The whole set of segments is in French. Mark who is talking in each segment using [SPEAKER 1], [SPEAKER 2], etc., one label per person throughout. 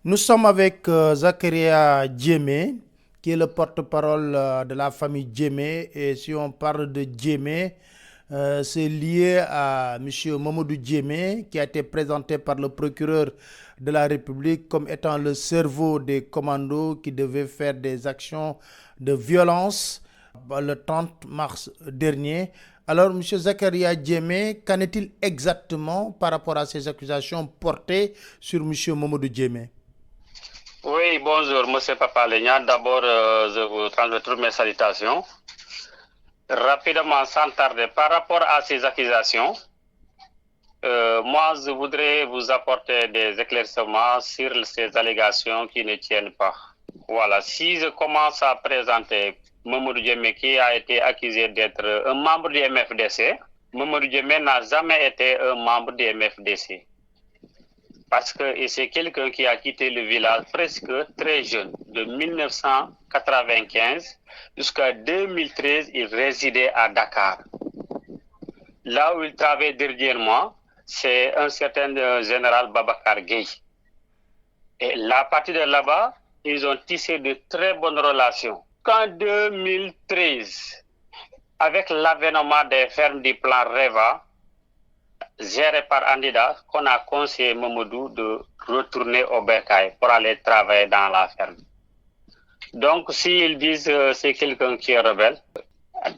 [SPEAKER 1] Nous sommes avec Zakaria Djemé, qui est le porte-parole de la famille Djemé. Et si on parle de Djemé, c'est lié à M. Mamadou Djemé, qui a été présenté par le procureur de la République comme étant le cerveau des commandos qui devait faire des actions de violence le 30 mars dernier. Alors, M. Zakaria Djemé, qu'en est-il exactement par rapport à ces accusations portées sur M. Mamadou Djemé?
[SPEAKER 2] Oui, bonjour, monsieur Papa Legna. D'abord, je vous transmets toutes mes salutations. Rapidement, sans tarder, par rapport à ces accusations, moi, je voudrais vous apporter des éclaircissements sur ces allégations qui ne tiennent pas. Voilà, si je commence à présenter Mamadou Djemé qui a été accusé d'être un membre du MFDC, Mamadou Djemé n'a jamais été un membre du MFDC. Parce que c'est quelqu'un qui a quitté le village presque très jeune, de 1995 jusqu'à 2013, il résidait à Dakar. Là où il travaillait dernièrement, c'est un certain général Babacar Gueye. Et là, à partir de là-bas, ils ont tissé de très bonnes relations. Qu'en 2013, avec l'avènement des fermes du plan REVA, géré par Andida, qu'on a conseillé Mamadou de retourner au Bercail pour aller travailler dans la ferme. Donc, s'ils disent que c'est quelqu'un qui est rebelle,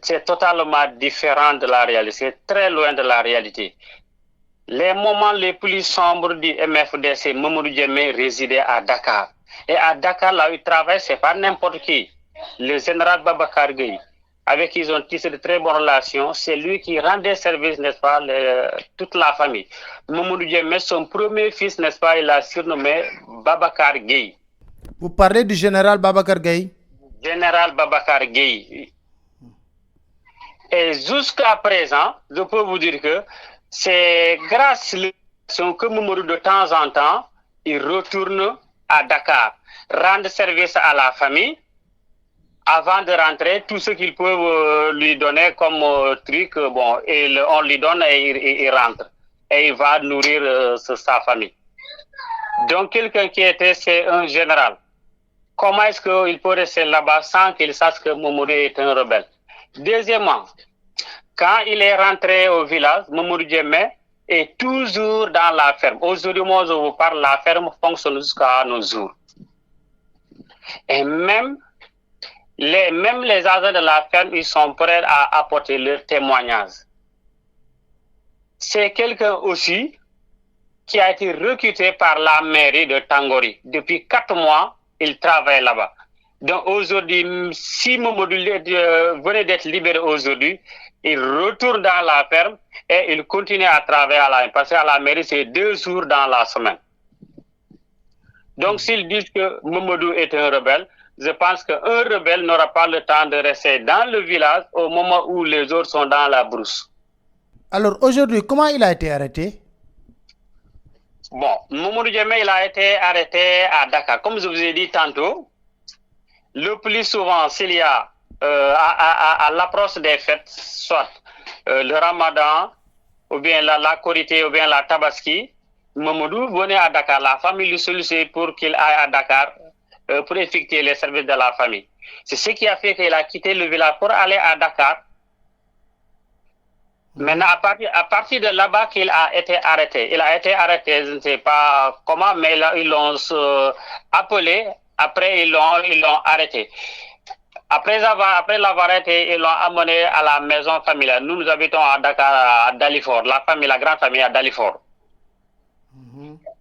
[SPEAKER 2] c'est totalement différent de la réalité, c'est très loin de la réalité. Les moments les plus sombres du MFDC, Mamadou Djemé résidait à Dakar. Et à Dakar, là où il travaille, c'est pas n'importe qui. Le général Babacar Gueye, avec qui ils ont tissé de très bonnes relations, c'est lui qui rendait service, n'est-ce pas, toute la famille. Mamadou Djemé, son premier fils, n'est-ce pas, il l'a surnommé Babacar Gueye.
[SPEAKER 1] Vous parlez du général Babacar Gueye?
[SPEAKER 2] Général Babacar Gueye. Et jusqu'à présent, je peux vous dire que c'est grâce à l'élection que Mamadou, de temps en temps, il retourne à Dakar, rendre service à la famille. Avant de rentrer, tout ce qu'ils peuvent lui donner comme truc, bon, on lui donne et il rentre. Et il va nourrir sa famille. Donc, quelqu'un qui était, c'est un général. Comment est-ce qu'il peut rester là-bas sans qu'il sache que Mamadou est un rebelle? Deuxièmement, quand il est rentré au village, Mamadou Djemé est toujours dans la ferme. Aujourd'hui, moi, je vous parle, la ferme fonctionne jusqu'à nos jours. Et même les agents de la ferme, ils sont prêts à apporter leur témoignage. C'est quelqu'un aussi qui a été recruté par la mairie de Tangori. Depuis 4 mois, il travaille là-bas. Donc aujourd'hui, si Mamadou venait d'être libéré aujourd'hui, il retourne dans la ferme et il continue à travailler à la parce qu'à la mairie, c'est 2 jours dans la semaine. Donc s'ils disent que Mamadou est un rebelle, je pense qu'un rebelle n'aura pas le temps de rester dans le village au moment où les autres sont dans la brousse.
[SPEAKER 1] Alors aujourd'hui, comment il a été arrêté?
[SPEAKER 2] Bon, Mamadou Djemé, il a été arrêté à Dakar. Comme je vous ai dit tantôt, le plus souvent, s'il y a à l'approche des fêtes, soit le Ramadan, ou bien la Korité, ou bien la Tabaski, Mamadou venait à Dakar. La famille lui sollicitait pour qu'il aille à Dakar pour effectuer les services de la famille. C'est ce qui a fait qu'il a quitté le village pour aller à Dakar. Maintenant, à partir de là-bas qu'il a été arrêté. Il a été arrêté, je ne sais pas comment, mais ils l'ont appelé. Après, ils l'ont arrêté. Après l'avoir arrêté, ils l'ont amené à la maison familiale. Nous habitons à Dakar, à Dalifort, la grande famille à Dalifort.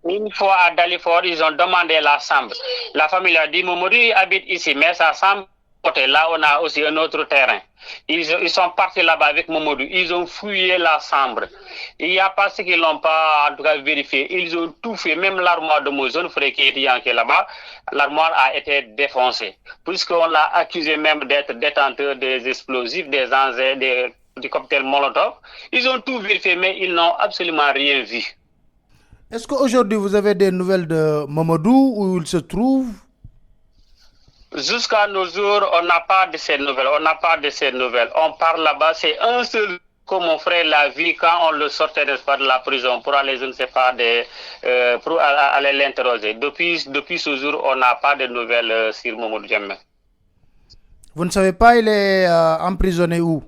[SPEAKER 2] Une fois à Dalifort, ils ont demandé la chambre. La famille a dit, Mamadou habite ici, mais sa chambre, là, on a aussi un autre terrain. Ils sont partis là-bas avec Mamadou. Ils ont fouillé la chambre. Il n'y a pas ce qu'ils n'ont pas, en tout cas, vérifié. Ils ont tout fait. Même l'armoire de mon jeune frère qui est là-bas, l'armoire a été défoncée. Puisqu'on l'a accusé même d'être détenteur des explosifs, des engins, du cocktail Molotov. Ils ont tout vérifié, mais ils n'ont absolument rien vu.
[SPEAKER 1] Est-ce qu'aujourd'hui vous avez des nouvelles de Mamadou, où il se trouve?
[SPEAKER 2] Jusqu'à nos jours, on n'a pas de ces nouvelles. On n'a pas de ces nouvelles. On parle là-bas, c'est un seul que mon frère l'a vu quand on le sortait de la prison pour aller, je ne sais pas, pour aller l'interroger. Depuis ce jour, on n'a pas de nouvelles sur Mamadou Djemé.
[SPEAKER 1] Vous ne savez pas, il est emprisonné où?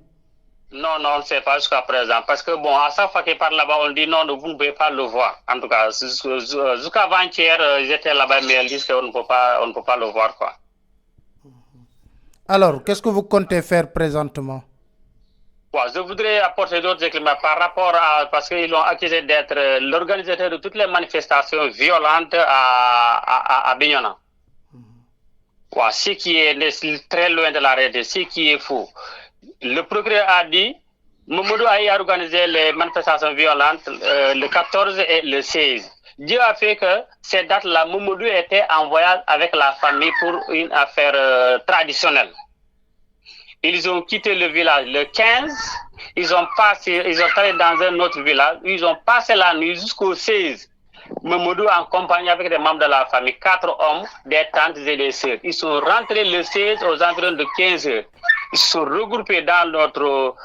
[SPEAKER 2] Non, on ne sait pas jusqu'à présent. Parce que, bon, à chaque fois qu'il parle là-bas, on dit non, vous ne pouvez pas le voir. En tout cas, jusqu'avant-hier, j'étais là-bas, mais ils disent qu'on ne peut pas le voir, quoi.
[SPEAKER 1] Alors, qu'est-ce que vous comptez faire présentement?
[SPEAKER 2] Bon, je voudrais apporter d'autres éclaircissements par rapport à, parce qu'ils l'ont accusé d'être l'organisateur de toutes les manifestations violentes à Bignona. Ouais, ce qui est très loin de la réalité, ce qui est faux. Le procureur a dit, Mamadou a organisé les manifestations violentes le 14 et le 16. Dieu a fait que ces dates-là, Mamadou était en voyage avec la famille pour une affaire traditionnelle. Ils ont quitté le village le 15, ils sont allés dans un autre village, ils ont passé la nuit jusqu'au 16. Mamadou en compagnie avec des membres de la famille, 4 hommes, des tantes et des sœurs. Ils sont rentrés le 16 aux environs de 15 heures. Ils se sont regroupés dans notre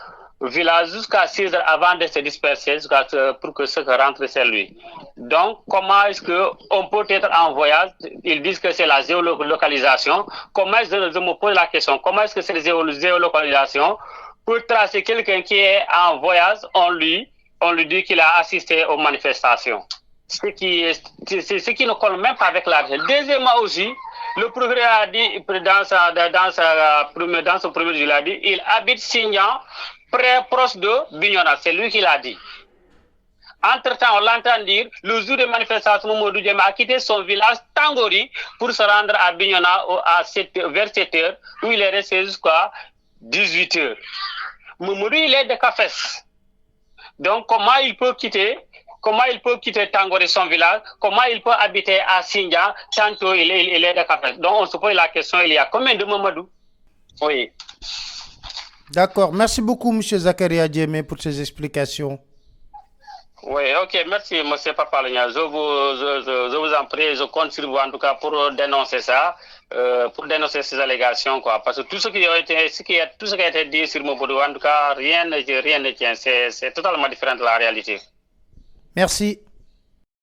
[SPEAKER 2] village jusqu'à 6 heures avant de se disperser pour que ceux qui rentrent chez lui. Donc, comment est-ce qu'on peut être en voyage? Ils disent que c'est la géolocalisation. Comment je me pose la question, comment est-ce que c'est la géolocalisation? Pour tracer quelqu'un qui est en voyage, on lui dit qu'il a assisté aux manifestations. Ce qui ne colle même pas avec la réalité. Deuxièmement aussi, le procureur a dit, dans son premier jour, il a dit, il habite Signan, proche de Bignona. C'est lui qui l'a dit. Entre-temps, on l'entend dire, le jour de manifestation, Mamadou Djemé a quitté son village Tangori pour se rendre à Bignona vers 7 heures, où il est resté jusqu'à 18 heures. Mamadou, il est de Cafès. Donc, comment il peut quitter Tangori, son village? Comment il peut habiter à Sindia, tantôt il est de Cafès? Donc, on se pose la question, il y a combien de Mamadou? Oui.
[SPEAKER 1] D'accord. Merci beaucoup, M. Zakaria Djemé, pour ces explications.
[SPEAKER 2] Oui, ok, merci, M. Papa Legna. Je vous en prie, je compte sur vous en tout cas pour dénoncer ça, pour dénoncer ces allégations, quoi. Parce que tout ce qui a été dit sur Mamadou, en tout cas, rien ne tient. C'est totalement différent de la réalité.
[SPEAKER 1] Merci.